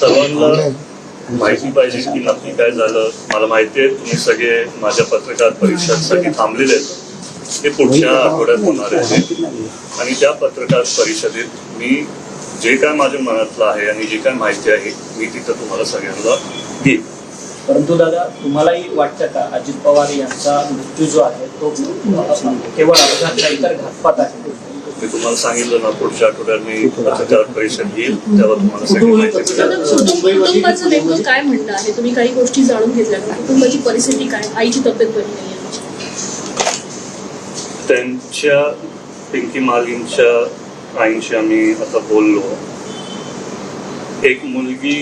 सर्वांना माहिती पाहिजे की नक्की काय झालं. मला माहिती आहे तुम्ही सगळे माझ्या पत्रकार परिषदेसाठी थांबलेले आहेत. ते पुढच्या आठवड्यात होणार आहे आणि त्या पत्रकार परिषदेत मी जे काय माझ्या मनातलं आहे आणि जे काय माहिती आहे मी तिथं तुम्हाला सगळ्यांना देईन. परंतु दादा तुम्हालाही वाटतं का अजित पवार यांचा मृत्यू जो आहे तो केवळ अपघात नाही तर घातपात आहे? मी तुम्हाला सांगितलं ना पुढच्या आठवड्यात मी पत्रकार परिषद घेईल तेव्हा तुम्हाला सगळी माहिती मिळेल. कुटुंबाचं नेमकं काय म्हणणं आहे? तुम्ही काही गोष्टी जाणून घेतल्या का? कुटुंबाची परिस्थिती काय? आईची तब्येत बरी नाही आहे. त्यांच्या पिंकी मालींच्या आईंशी आम्ही आता बोललो. एक मुलगी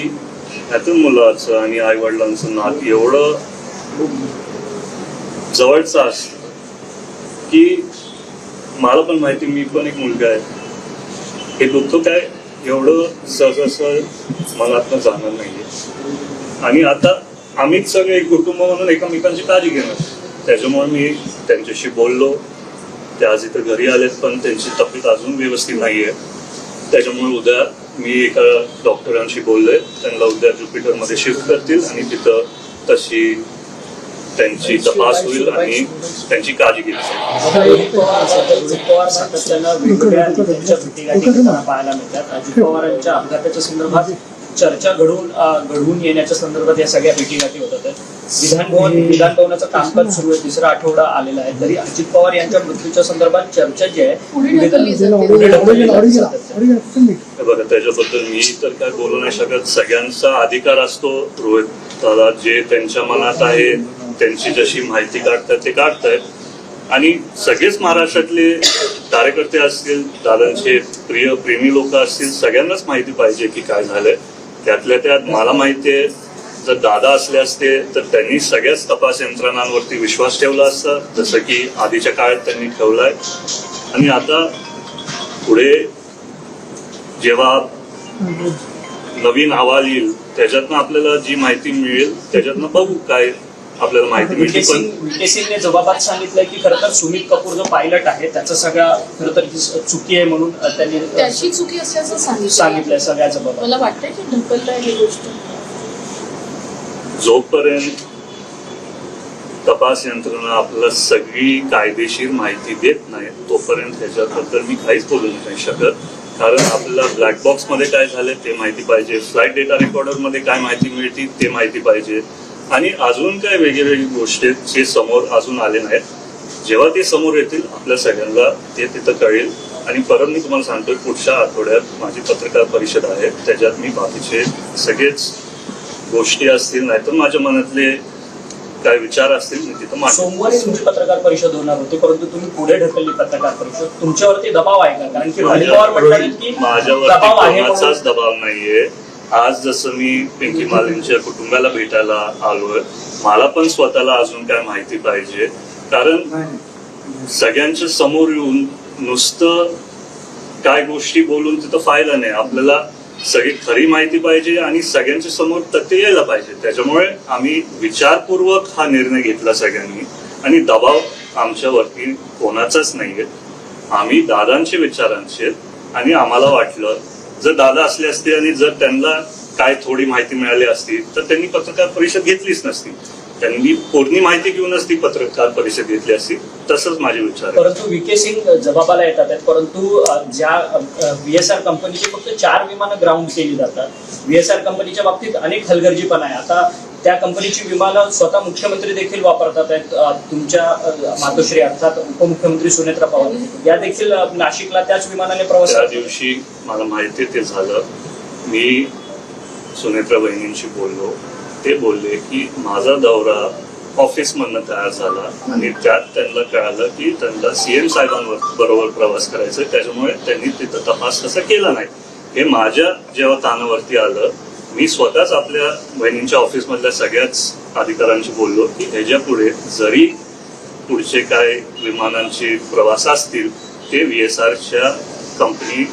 यातून मुलाचं आणि आई वडिलांचं नातं एवढं जवळचं असतं की मला पण माहिती मी पण एक मुलगा आहे. हे दुःख काय एवढं सहज मनातनं जाणार नाहीये. आणि आता आम्हीच सगळे एक कुटुंब म्हणून एकमेकांची काळजी घेणार. त्याच्यामुळे मी त्यांच्याशी बोललो. ते आज इथं घरी आलेत पण त्यांची तब्येत अजून व्यवस्थित नाहीये. त्याच्यामुळे उद्या मी एका डॉक्टरांशी बोललोय. त्यांना उद्या ज्युपिटरमध्ये शिफ्ट करतील आणि तिथं तशी त्यांची तपास होईल आणि त्यांची काळजी घेतली जाईल. अजित पवार सातत्यानं वेगवेगळ्या त्यांच्या भेटीगाठी पाहायला मिळतात. अजित पवारांच्या अपघाताच्या संदर्भात चर्चा घडवून येण्याच्या संदर्भात या सगळ्या भेटीगाठी होतात. विधान भवनाचं कामकाज सुरू आहे. तिसरा आठवडा आलेला आहे तरी अजित पवार यांच्या मृत्यूच्या संदर्भात चर्चा जी आहे बघा त्याच्याबद्दल मी तर काय बोलू नाही शकत. सगळ्यांचा अधिकार असतो रोहित दादा. जे त्यांच्या मनात आहे त्यांची जशी माहिती काढतात ते काढतायत आणि सगळेच महाराष्ट्रातले कार्यकर्ते असतील दादांचे प्रेमी लोक असतील सगळ्यांनाच माहिती पाहिजे की काय झालंय. त्यातल्या त्यात मला माहिती आहे जर दादा असले असते तर त्यांनी सगळ्याच तपास यंत्रणांवरती विश्वास ठेवला असता जसं की आधीच्या काळात त्यांनी ठेवलाय. आणि आता पुढे जेव्हा नवीन अहवाल येईल त्याच्यातनं आपल्याला जी माहिती मिळेल त्याच्यातनं बघू काय आपल्याला माहिती मिळते. पण विकेसिंगने जबाबात सांगितलंय की खरं तर सुमित कपूर जो पायलट आहे त्याचा सगळा खरं तर चुकी आहे म्हणून त्यांनी त्याची चुकी असल्याचं सांगितलंय सगळ्या जबाबात. मला वाटतंय की ढकलताय ही गोष्ट. जोपर्यंत तपास यंत्रणा आपल्याला सगळी कायदेशीर माहिती देत नाही तोपर्यंत त्याच्याबद्दल मी काहीच बोलू नाही शकत. कारण आपल्याला ब्लॅक बॉक्स मध्ये काय झालं ते माहिती पाहिजे. फ्लाईट डेटा रेकॉर्डर मध्ये काय माहिती मिळते ते माहिती पाहिजे. आणि अजून काय वेगळी गोष्टी जे समोर अजून आले नाहीत. जेव्हा ते समोर येतील आपल्या सगळ्यांना ते तिथं कळेल. आणि परत मी तुम्हाला सांगतोय पुढच्या आठवड्यात माझी पत्रकार परिषद आहे त्याच्यात मी बाकीचे सगळेच गोष्टी असतील नाहीतर माझ्या मनातले काय विचार असतील मी तिथं सोमवारी तुमची पत्रकार परिषद होणार होती परंतु तुम्ही पुढे ढकलली पत्रकार परिषद. तुमच्यावरती दबाव आहे का? कारण की माझ्यावरती कोणाचाच दबाव नाहीये. आज जसं मी पिंकी मालींच्या कुटुंबाला भेटायला आलोय मला पण स्वतःला अजून काय माहिती पाहिजे. कारण सगळ्यांच्या समोर येऊन नुसतं काय गोष्टी बोलून तिथं फायदा नाही. आपल्याला सगळी खरी माहिती पाहिजे आणि सगळ्यांच्या समोर तथ्य यायला पाहिजे. त्याच्यामुळे आम्ही विचारपूर्वक हा निर्णय घेतला सगळ्यांनी. आणि दबाव आमच्यावरती कोणाचाच नाहीये. आम्ही दादांचे विचारांचे आणि आम्हाला वाटलं जर दादा असले असते आणि जर त्यांना काय थोडी माहिती मिळाली असती तर त्यांनी पत्रकार परिषद घेतलीच नसती. त्यांनी पूर्ण माहिती घेऊनच ती पत्रकार परिषद घेतली असती. तसंच माझे विचार. परंतु विके सिंग जबाबाला येतात परंतु ज्या VSR कंपनीची फक्त 4 विमानं ग्राउंड केली जातात. VSR कंपनीच्या बाबतीत अनेक हलगर्जीपणा आहे. आता त्या कंपनीची विमानं स्वतः मुख्यमंत्री देखील वापरतात आहेत. तुमच्या मातोश्री अर्थात उपमुख्यमंत्री सुनेत्रा पवार या देखील नाशिकला त्याच विमानाने प्रवास. त्या दिवशी मला माहिती ते झालं. मी सुनेत्रा बहिणींशी बोललो. ते बोलले की माझा दौरा ऑफिसमधनं तयार झाला आणि त्यात त्यांना कळालं की त्यांना CM साहेबांबरोबर प्रवास करायचा. त्याच्यामुळे त्यांनी तिथं तपास तसा केला नाही. हे माझ्या जेव्हा कानावरती आलं मी स्वतःच आपल्या बहिणींच्या ऑफिसमधल्या सगळ्याच अधिकाऱ्यांशी बोललो की ह्याच्या पुढे जरी पुढचे काय विमानांचे प्रवास असतील ते VSRच्या कंपनी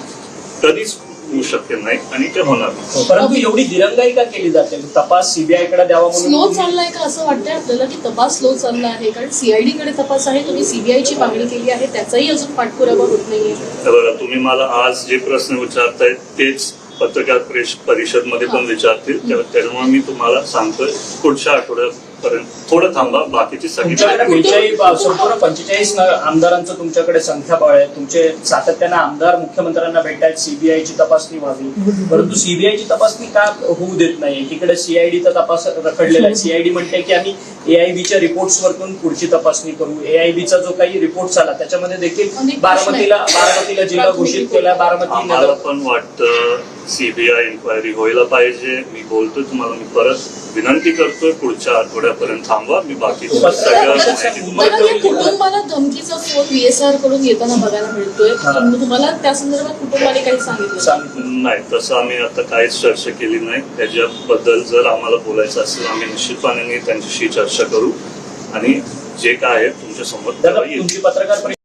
कधीच होऊ शक्य नाही आणि ते होणार नाही. परंतु एवढी दिरंगाई का केली जाते? तपास CBI कडे द्यावा म्हणून स्लो चाललाय का असं वाटतंय आपल्याला की तपास स्लो चालला आहे? कारण CID कडे तपास आहे. तुम्ही CBIची मागणी केली आहे त्याचाही अजून पाठपुरावा होत नाहीये. बघा तुम्ही मला आज जे प्रश्न विचारतायत तेच पत्रकार परिषदमध्ये पण विचारतील तेव्हा मी तुम्हाला सांगतोय पुढच्या आठवड्यापर्यंत. थोडं थांबा, बाकीची सगळी तुमच्याकडे संपूर्ण 45 आमदारांचं तुमच्याकडे संख्याबळ आहे. तुमचे सातत्यानं आमदार मुख्यमंत्र्यांना भेटतायत, सीबीआयची तपासणी व्हावी, परंतु सीबीआयची तपासणी का होऊ देत नाही? एकीकडे सीआयडीचा तपास रखडलेला आहे. सीआयडी म्हणते की आम्ही एआयबीच्या रिपोर्ट्स वरतून पुढची तपासणी करू. एआयबीचा जो काही रिपोर्ट आला त्याच्यामध्ये देखील बारामतीला जिल्हा घोषित केला. बारामती आम्हाला पण वाटतं सीबीआय इन्क्वायरी व्हायला पाहिजे. मी बोलतोय तुम्हाला, मी परत विनंती करतोय पुढच्या आठवड्यापर्यंत थांबवा. मी बाकी सगळं मला या कुटुंबाला धमकीचा फोन VSR कडून येताना बघायला मिळतोय. तुम्हाला त्या संदर्भात कुटुंबाने काही सांगितलं? नाही, तसं आम्ही आता काहीच चर्चा केली नाही. त्याच्याबद्दल जर आम्हाला बोलायचं असेल आम्ही निश्चितपणे त्यांच्याशी चर्चा करू आणि जे काय आहे तुमच्या समोर तुमची पत्रकार